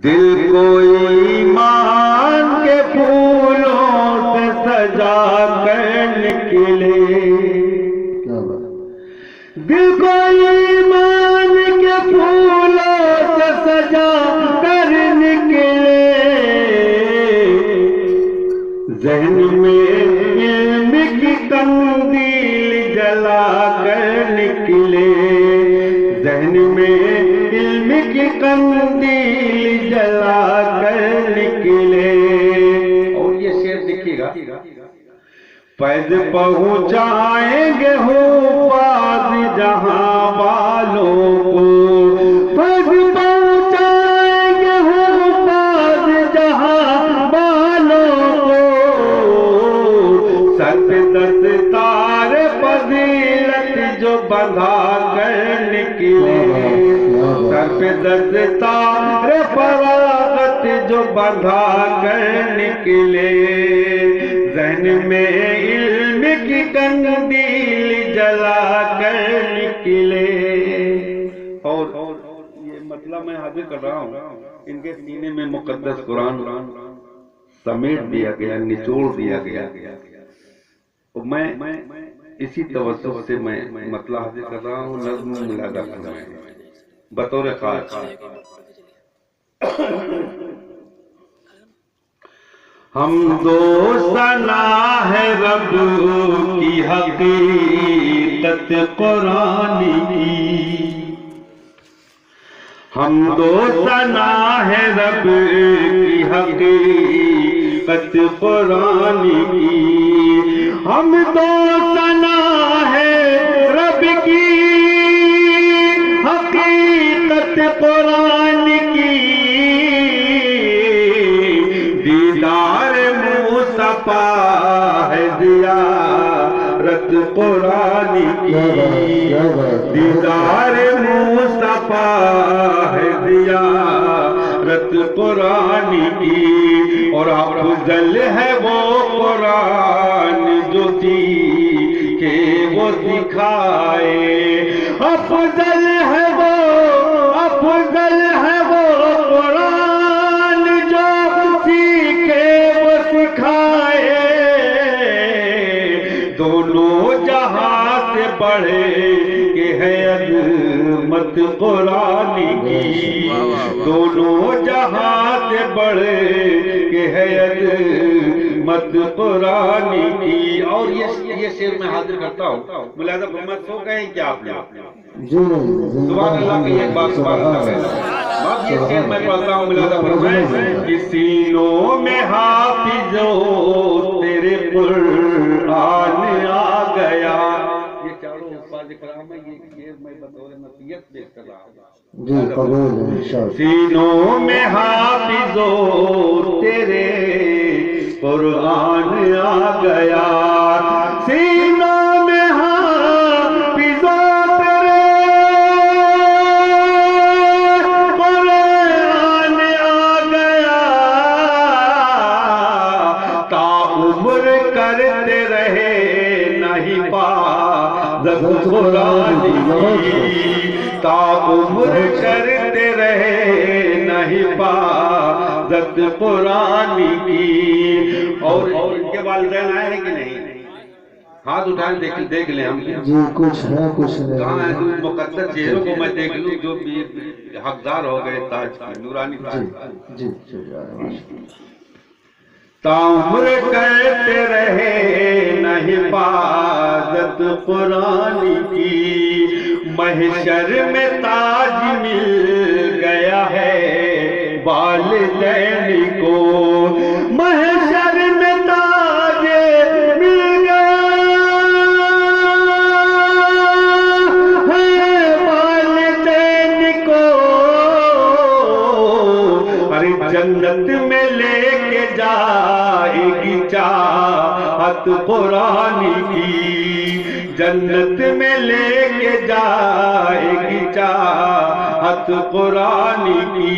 دل کو ایمان کے پھولوں سے سجا کر نکلے، دل کو ایمان کے پھولوں سے سجا کر نکلے، ذہن میں علم کی قندیل جلا کر نکلے، ذہن میں علم کی قندیل جلا کر نکلے۔ اور یہ شعر دیکھیے گا، فیض پہنچائیں گے حفاظ جہاں والوں کو، فیض پہنچائیں گے حفاظ جہاں والوں کو، سر پہ دستار فضیلت جو بندھا کر نکلے، سر پہ دستار فراغت جو بندھا کر نکلے، ذہن میں علم کی قندیل جلا کر نکلے۔ اور یہ مطلب میں حاضر کر رہا ہوں، ان کے سینے میں مقدس قرآن سمیٹ دیا گیا، نچوڑ دیا گیا، اور میں اسی توسط سے میں مطلب حاضر کر رہا ہوں، نظم ملادہ فرمائیں بطور خاص۔ حمد و ثنا ہے رب کی حقیقت قرآن کی، حمد و ثنا ہے رب کی حقیقت قرآن کی، حمد و ثنا ہے رب کی حقیقت قرآن کی، دیدار مصطفیٰ ہے زیارت قرآن کی، دیدار مصطفیٰ ہے زیارت قرآن کی، اور افضل ہے وہ قرآن جو سیکھے وہ سکھائے، افضل ہے وہ، افضل ہے وہ قرآن جو سیکھے وہ سکھائے، دونوں جہاں سے بڑھے کہ ہے عظمت قرآن کی، دونوں جہاں سے بڑھے کہ ہے عظمت قرآن کی۔ اور یہ شعر میں حاضر کرتا ہوں، ملاحظہ فرمائیں، سو کہیں کیا آپ نے سبحان اللہ کی ایک بات، سبحان اللہ ہے، بات یہ شعر میں پڑھتا ہوں، ملاحظہ فرمائیں، کہ سینوں میں حافظ تیرے قرآن آ گیا، یہ چاروں الفاظ کرام ہے، یہ شعر میں بطور نصیحت پیش کر رہا ہوں، سینوں میں حافظ تیرے قرآن آ گیا، سینوں میں حافظ تیرے قرآن آ گیا، تا عمر کرتے رہے نہیں حفاظت قرآن کی، تا عمر کرتے رہے نہیں حفاظت قرآن کی۔ اور ان کے والدین آئے ہیں کہ نہیں؟ ہاتھ اٹھائیں دیکھ لیں ہم، جی کچھ ہے کچھ نہیں، کہاں ہے مقدس چہروں کو میں دیکھ لوں جو بھی حقدار ہو گئے تاج کی، نورانی تاج کی۔ تا عمر کرتے رہے نہ حفاظت قرآن کی، محشر میں تاج مل گیا ہے والدین کو، محشر میں تاج مل گیا ہے والدین کو، ارے جنت میں لے کے جائے گی چاہت قرآن کی، جنت میں لے کے جائے گی چاہت قرآن کی۔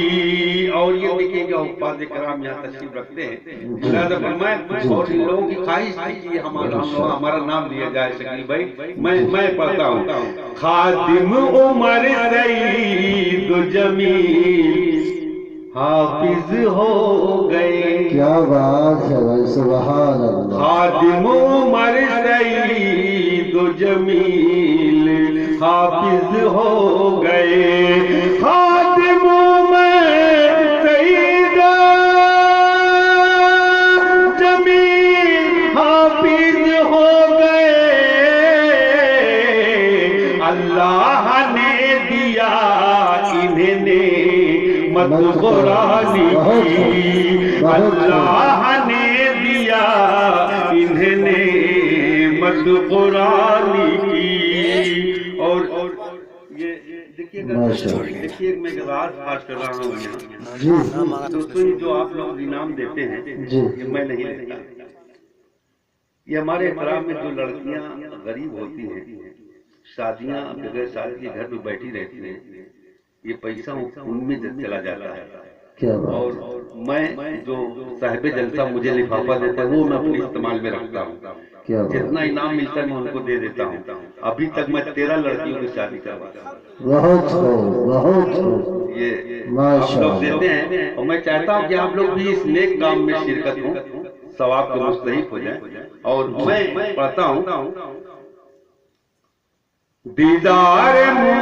اور یہ دیکھیں گے حفاظ کرام یہاں تشریف رکھتے ہیں، لہذا فرمائیں، اور ان لوگوں کی خواہش تھی کہ ہمارا نام لیا جائے شکیل بھائی، میں پڑھتا ہوں، خادم عمر سعید جمیل حافظ ہو گئے. کیا بات ہے بھائی، سبحان اللہ. خادم عمر سعید و جمیل حافظ ہو گئے. خادم عمر سعید جمیل حافظ ہو گئے. اللہ نے دیا انہیں نعمت قرآن کی. اللہ نے دیا انہیں نعمت قرآن کی. اور یہ دیکھیے میں ایک راز فاش کر رہا ہوں یہاں. جی دوستوں جو آپ لوگ انعام دیتے ہیں جی یہ میں نہیں لیتا. یہ ہمارے احترام میں جو لڑکیاں غریب ہوتی ہیں، شادیاں بغیر شادی کے گھر میں بیٹھی رہتی ہیں، یہ پیسہ ان میں چلا جاتا ہے. کیا بات. اور میں جو صاحب جلسہ مجھے لفافہ دیتا ہے وہ میں اپنے استعمال میں رکھتا ہوں. کیا بات. جتنا انعام ملتا ہے میں ان کو دے دیتا ہوں. ابھی تک میں 13 لڑکیوں کی شادی کرواتا ہوں. بہت ہو بہت ہو. یہ ماشاء آپ لوگ اللہ. دیتے ہیں اور میں چاہتا ہوں کہ آپ لوگ بھی اس نیک کام میں شرکت ہوں، ثواب کے مستحق ہو جائیں. اور میں پڑھتا ہوں دیدار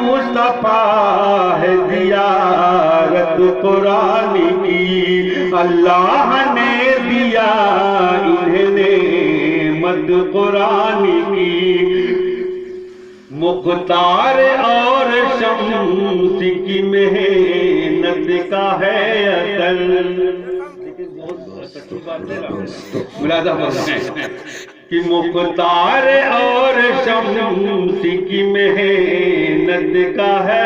مصطفیٰ ہے زیارت قرآن کی. اللہ نے دیا انہیں نعمت قرآن کی. مختار اور شمس کی محنت کا ہے اثر. ملازہ فرمائیں کہ مختار اور شمس کی محنت کا ہے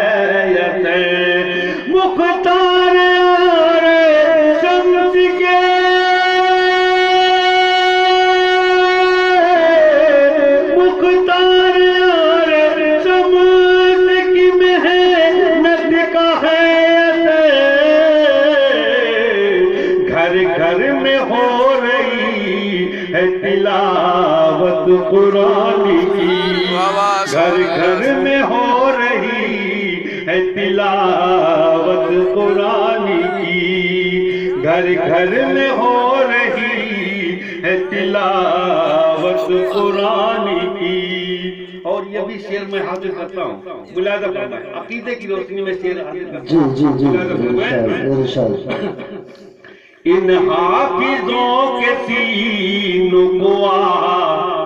اثر. مختار اور شمس کے مختار اور شمس کی محنت کا ہے اثر. گھر گھر میں ہو رہی ہے تلاوت قرآن کی. گھر گھر میں ہو رہی ہے تلاوت قرآن کی. گھر گھر میں ہو رہی ہے تلاوت قرآن کی. اور یہ بھی شعر میں حاضر کرتا ہوں. ملاحظہ فرمائیں عقیدے کی روشنی میں شعر حاضر کرتا ہوں. جی جی جی ارشاد. ان حافظوں کے سینوں کو آ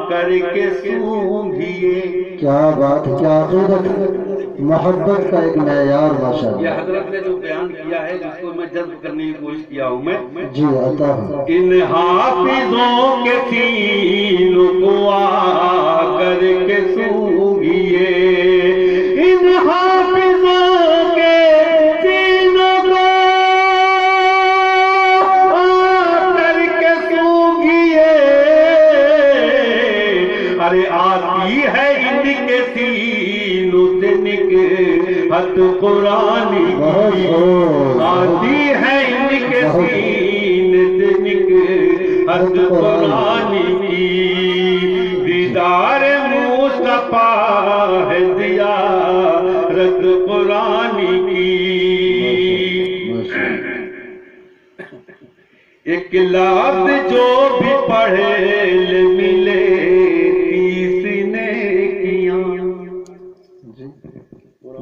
کر کے سونگھیے. کیا بات. کیا عقیدت، محبت کا ایک معیار. ماشاء یہ اللہ. حضرت نے جو بیان کیا ہے جس کو میں جذب کرنے کی کوشش کیا ہوں میں. جی عطا ہو. ان حافظوں کے سینوں کو آ کر کے سونگھیے. ان حافظوں کے سینوں کو آ کر کے سونگھیے. ارے آتی ہے ان کے سینوں سے نکہت قرآن کی. آتی ہے ان کے سینے سے نکہت قرآن کی. دیدار مصطفیٰ ہے زیارت قرآن کی. ایک لفظ جو بھی پڑھے ملے 30 نیکیاں.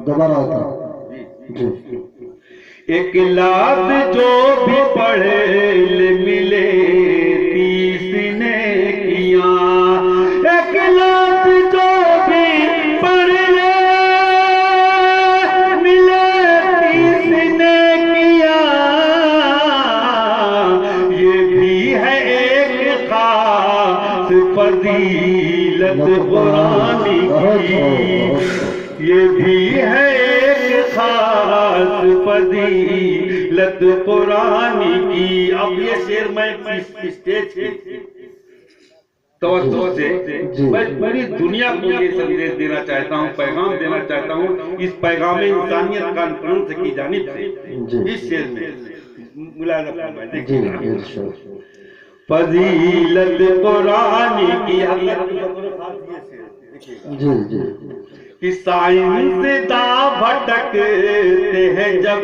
دوبارہ آتا. جی ایک لفظ جو بھی پڑھے ملے 30 نیکیاں. ایک لفظ جو بھی پڑھے ملے 30 نیکیاں. یہ بھی ہے ایک خاص فضیلت قرآن کی. یہ بھی ہے ایک خاص فضیلت قرآن کی. اب یہ شعر میں اسٹیج کی توجہ سے میں پوری دنیا کو یہ سندیش دینا چاہتا ہوں، پیغام دینا چاہتا ہوں اس پیغام انسانیت کانفرنس کی جانب سے. اس شعر میں ملاحظہ فرمائیں دیکھیے. فضیلت قرآن کی. جی جی. کہ سائنسداں بھٹکتے ہیں جب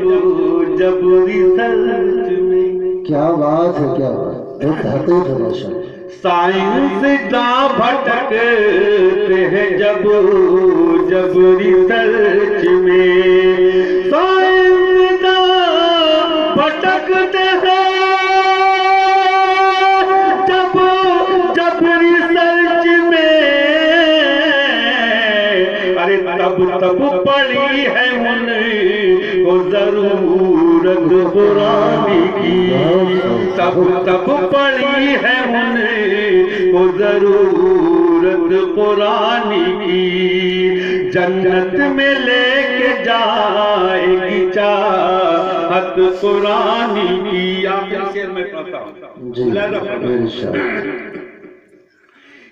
جب ریسرچ میں. کیا بات ہے، کیا بات ہے، حقیقت ہے ماشاء اللہ. سائنسداں بھٹکتے ہیں جب جب ریسرچ میں. سائنسداں بھٹکتے ہیں جب جب ریسرچ میں. ارے تب پڑی ہے ان کو ضرورت قرآن کی. تب پڑی ہے ان کو ضرورت قرآن کی. جنت میں لے کے جائے گی چاہت قرآن کی. آپ شعر میں پڑھتا ہوں. جی انشاءاللہ.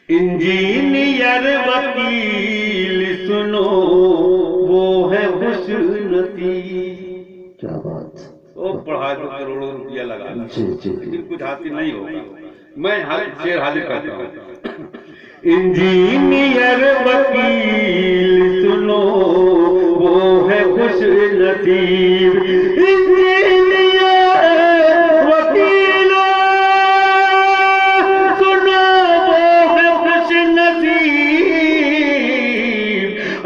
انجینئر وکیل سنو وہ ہے خوش نصیب. کیا بات. وہ پڑھا جو کروڑوں روپیہ لگا جی جی لیکن کچھ حاصل نہیں ہوگا. میں شعر حاضر کرتا ہوں. انجینئر وکیل سنو وہ ہے خوش نصیب. انجینئر وکیل سنو وہ ہے خوش نصیب.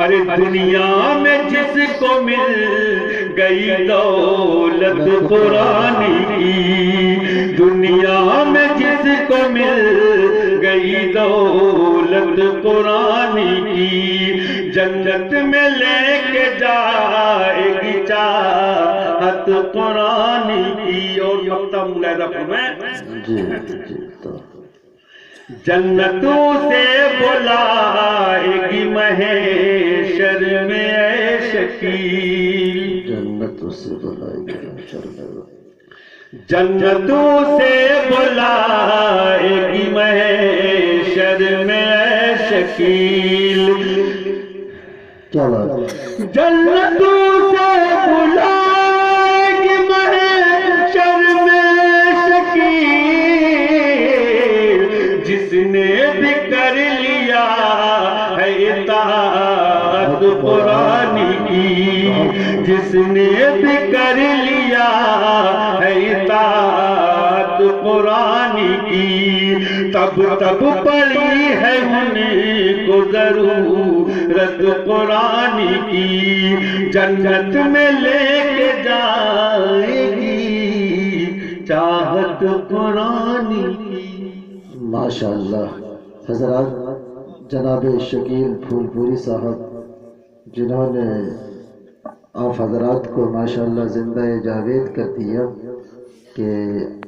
ارے دنیا میں جس کو مل گئی دولت قرآن کی. دنیا میں جس کو مل گئی دولت قرآن کی. جنت میں لے کے جائے گی چاہت قرآن کی. اور مکتب ملیدہ میں جی جی. تو جنتوں سے بلائے گی محشر میں اے شکیل. جنت سے بلائے گی محشر میں. جنتوں سے بلائے گی محشر میں اے شکیل. کیا بات. جنتوں سے بلائے گی محشر میں شکیل. جس نے بھی کر لیا ہے اطاعت قرآن کی. جس نے بھی کر لیا ہے اطاعت قرآن کی. تب پڑی ہے ان کو ضرورت قرآن کی. جنت میں لے کے جائے گی چاہت قرآن کی. ماشاءاللہ. حضرات جناب شکیل پھول پوری صاحب جنہوں نے آپ حضرات کو ماشاءاللہ زندہ جاوید کر دیا کہ